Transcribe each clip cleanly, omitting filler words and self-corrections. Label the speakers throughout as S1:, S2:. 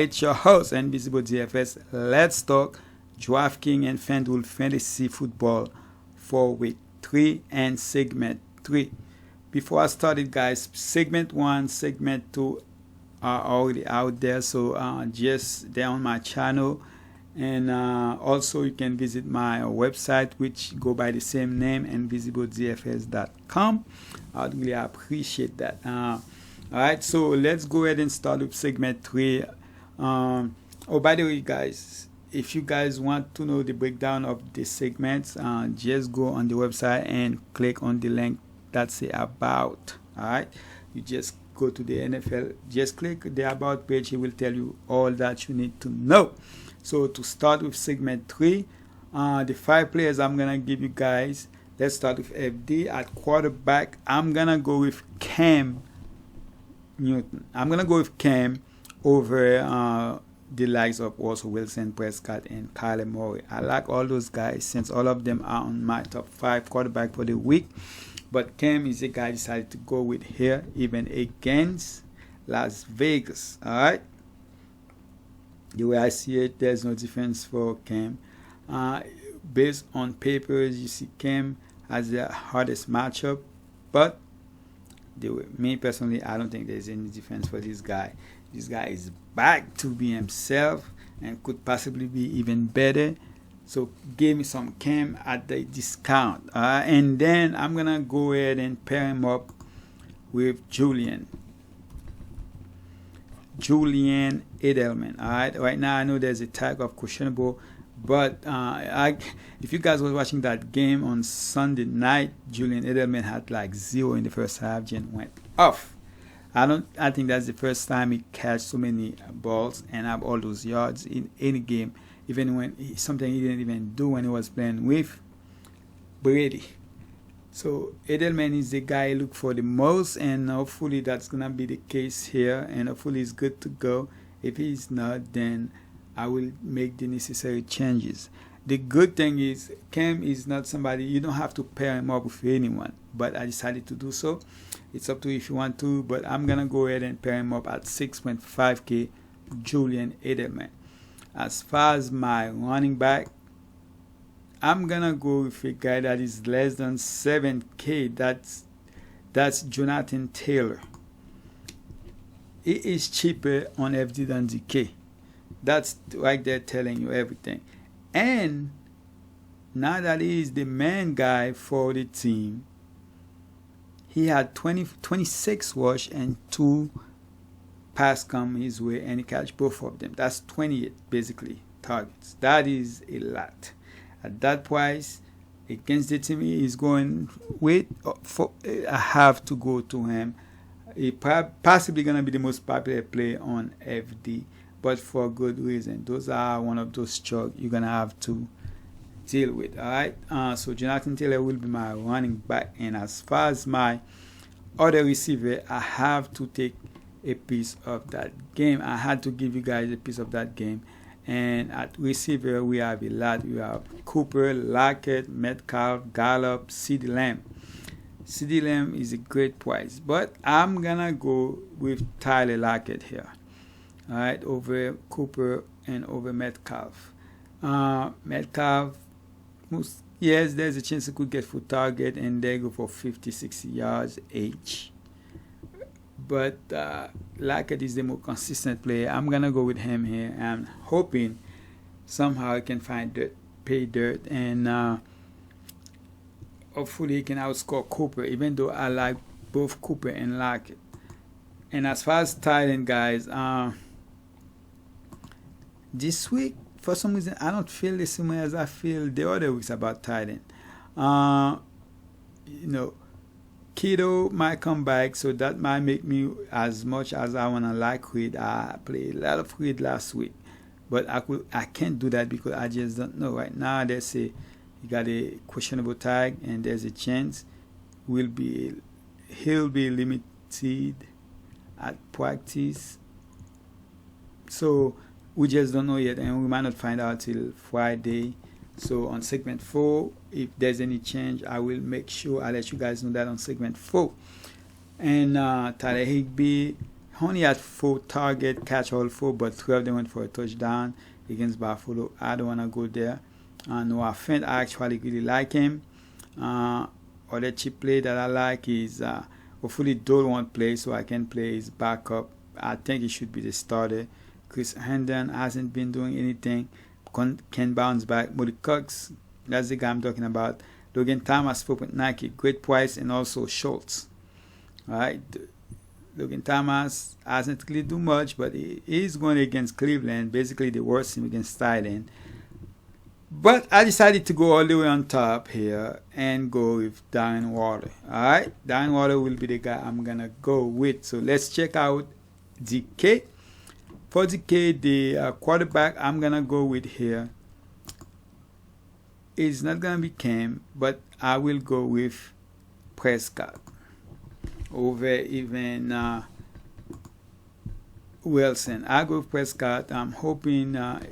S1: it's your host, Invisible DFS. Let's talk Draftkings and Fanduel Fantasy Football for Week 3 and Segment 3. Before I started, guys, Segment 1, Segment 2 are already out there, so just they're on my channel. And also you can visit my website, which go by the same name, invisibledfs.com. I'd really appreciate that. Alright, so let's go ahead and start with segment 3. Oh, by the way, guys, if you guys want to know the breakdown of the segments, just go on the website and click on the link that's say about. Alright, you just go to the NFL, just click the about page. It will tell you all that you need to know. So to start with segment 3, the 5 players I'm gonna give you guys. Let's start with FD. At quarterback, I'm gonna go with Cam Newton. I'm gonna go with Cam over the likes of Russell Wilson, Prescott, and Kyler Murray. I like all those guys since all of them are on my top 5 quarterback for the week. But Cam is the guy I decided to go with here, even against Las Vegas. All right. The way I see it, there's no difference for Cam. Based on papers, you see Cam has the hardest matchup, but me personally, I don't think there's any difference for this guy. This guy is back to be himself and could possibly be even better. So give me some Cam at the discount. And then I'm going to go ahead and pair him up with Julian Edelman. All right. Right now, I know there's a tag of questionable, but if you guys were watching that game on Sunday night, Julian Edelman had like 0 in the first half. Jen went off. I think that's the first time he catch so many balls and have all those yards in any game, even when something he didn't even do when he was playing with Brady. So Edelman is the guy I look for the most, and hopefully that's gonna be the case here, and hopefully he's good to go. If he's not, then I will make the necessary changes. The good thing is Cam is not somebody you don't have to pair him up with anyone, but I decided to do so. It's up to you if you want to, but I'm gonna go ahead and pair him up at 6.5k Julian Edelman. As far as my running back, I'm gonna go with a guy that is less than 7k. That's Jonathan Taylor. He is cheaper on FD than DK. That's right there telling you everything. And now that he is the main guy for the team, he had 26 rush and 2 pass come his way, and he catch both of them. That's 28 basically targets. That is a lot. At that price, against the team he is going with, I have to go to him. He possibly going to be the most popular play on FD, but for good reason. Those are one of those chalk you're going to have to deal with. All right. So Jonathan Taylor will be my running back. And as far as my other receiver, I have to take a piece of that game. I had to give you guys a piece of that game. And at receiver, we have a lot. We have Cooper, Lockett, Metcalf, Gallup, CeeDee Lamb. CeeDee Lamb is a great price, but I'm gonna go with Tyler Lockett here. All right, over Cooper and over Metcalf. Metcalf, yes, there's a chance he could get full target, and they go for 50, 60 yards each. But Lockett is the more consistent player. I'm gonna go with him here. I'm hoping somehow I can pay dirt, and hopefully he can outscore Cooper. Even though I like both Cooper and Lockett. And as far as tight end guys, this week for some reason I don't feel the same way as I feel the other weeks about tight end. Keto might come back, so that might make me as much as I want to like Reed. I played a lot of Reed last week, but I can't do that because I just don't know. Right now, they say he got a questionable tag, and there's a chance he'll be limited at practice. So we just don't know yet, and we might not find out till Friday. So on segment 4, if there's any change, I will make sure I let you guys know that on segment 4. And Tyler Higbee, only had 4 target, catch all 4, but 3 of them went for a touchdown against Buffalo. I don't want to go there. Noah Fent, I actually really like him. Other cheap play that I like is hopefully Dole won't play, so I can play his backup. I think he should be the starter. Chris Herndon hasn't been doing anything. Can bounce back. Molly Cox, that's the guy I'm talking about. Logan Thomas, 4.9K, great price, and also Schultz. Alright, Logan Thomas hasn't really do much, but he is going against Cleveland, basically the worst team against tight end. But I decided to go all the way on top here and go with Darren Waller. Alright, Darren Waller will be the guy I'm gonna go with. So let's check out DK. For DK, the quarterback I'm gonna go with here is not gonna be Cam, but I will go with Prescott over even Wilson. I go with Prescott. I'm hoping, of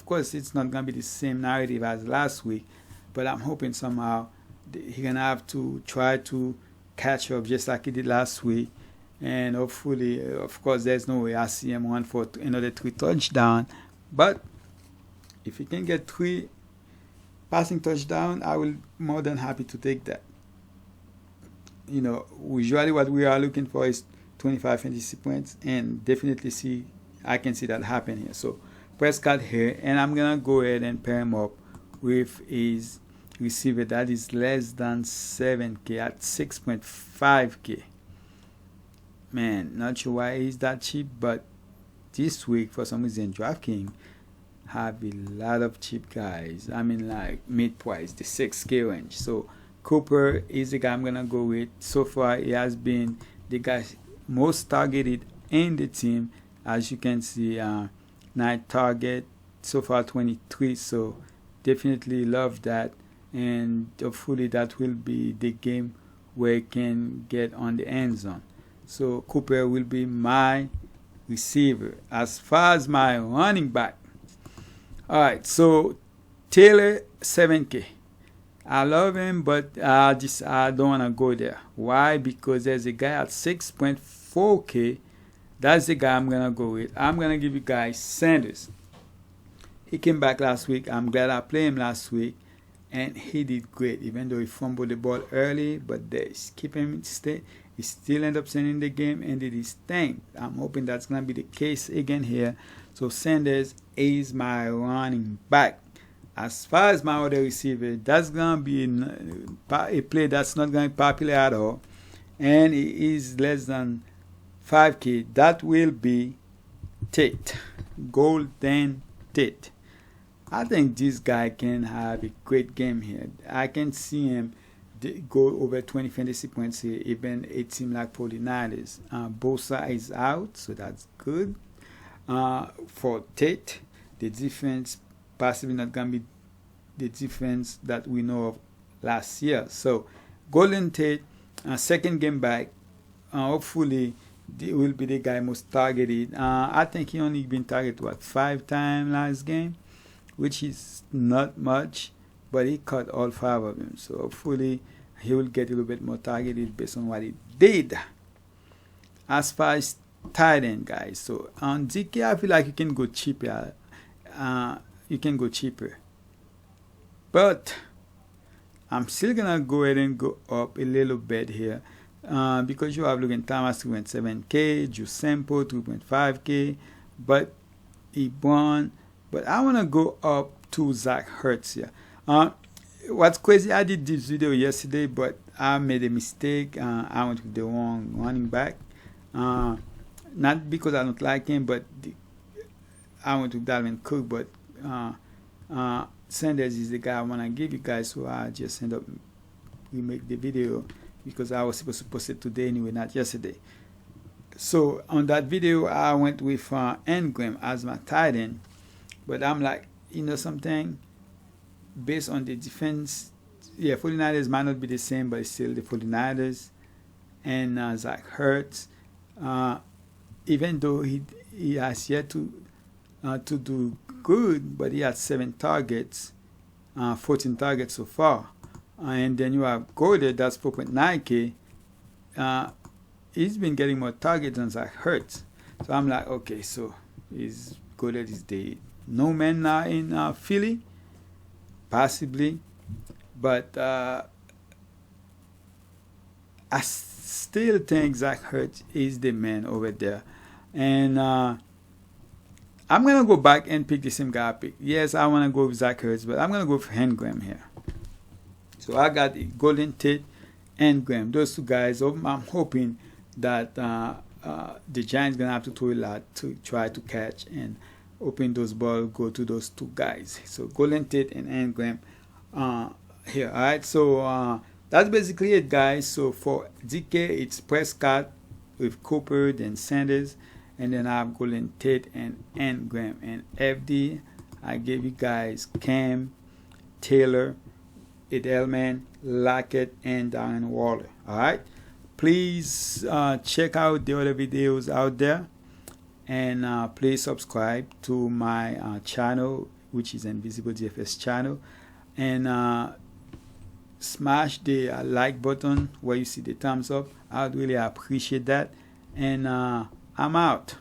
S1: course, it's not gonna be the same narrative as last week, but I'm hoping somehow he's gonna have to try to catch up just like he did last week. And hopefully, of course, there's no way I see him run for another 3 touchdowns. But if he can get 3 passing touchdowns, I will be more than happy to take that. Usually what we are looking for is 25 fantasy points, and definitely I can see that happen here. So Prescott here, and I'm gonna go ahead and pair him up with his receiver that is less than 7K at 6.5K. Man, not sure why he's that cheap, but this week for some reason Draftkings have a lot of cheap guys. I mean, like mid-price, the 6K range. So Cooper is the guy I'm gonna go with. So far, he has been the guy most targeted in the team. As you can see, 9 target, so far 23. So definitely love that, and hopefully that will be the game where he can get on the end zone. So Cooper will be my receiver. As far as my running back, all right. So Taylor, 7K. I love him, but I don't want to go there. Why? Because there's a guy at 6.4K. That's the guy I'm going to go with. I'm going to give you guys Sanders. He came back last week. I'm glad I played him last week, and he did great, even though he fumbled the ball early, but they keep him stay. He still ended up sending the game and did his thing. I'm hoping that's going to be the case again here. So Sanders is my running back. As far as my other receiver, that's going to be a play that's not going to be popular at all, and it is less than 5K. That will be Tate, Golden Tate. I think this guy can have a great game here. I can see him go over 20 fantasy points here, even a team like 49ers. Bosa is out, so that's good. For Tate, the defense possibly not going to be the defense that we know of last year. So Golden Tate, second game back, hopefully he will be the guy most targeted. I think he only been targeted 5 times last game, which is not much, but he caught all 5 of them. So hopefully he will get a little bit more targeted based on what he did. As far as tight end guys, so on DK I feel like you can go cheaper. But I'm still gonna go ahead and go up a little bit here, because you have Logan Thomas 2.7K, Juice Sample 2.5K, but Ebron. But I wanna go up to Zach Ertz here. What's crazy? I did this video yesterday, but I made a mistake. I went with the wrong running back. Not because I don't like him, but I went with Dalvin Cook. But Sanders is the guy I want to give you guys, so I just end up remake the video because I was supposed to post it today anyway, not yesterday. So on that video, I went with Engram as my tight end, but I'm like, something, based on the defense, 49ers might not be the same, but it's still the 49ers. And Zach Ertz, even though he has yet to do good, but he had 7 targets, 14 targets so far. And then you have Goddard, that's 4.9K. he's been getting more targets than Zach Ertz. So I'm like, okay, so he's good at his day. No man now in Philly, possibly, but I still think Zach Ertz is the man over there, and I'm gonna go back and pick the same guy I picked. Yes, I wanna go with Zach Ertz, but I'm gonna go for Engram here. So I got the Golden Tate and Graham. Those two guys. I'm hoping that the Giants gonna have to throw a lot to try to catch, and hoping those balls go to those two guys. So Golden Tate and Engram here. All right. So that's basically it, guys. So for DK, it's Prescott with Cooper, then Sanders, and then I have Golden Tate and Engram. And FD, I gave you guys Cam, Taylor, Edelman, Lockett, and Darren Waller. All right. Please check out the other videos out there, and please subscribe to my channel, which is Invisible DFS channel, and smash the like button where you see the thumbs up. I'd really appreciate that, and I'm out.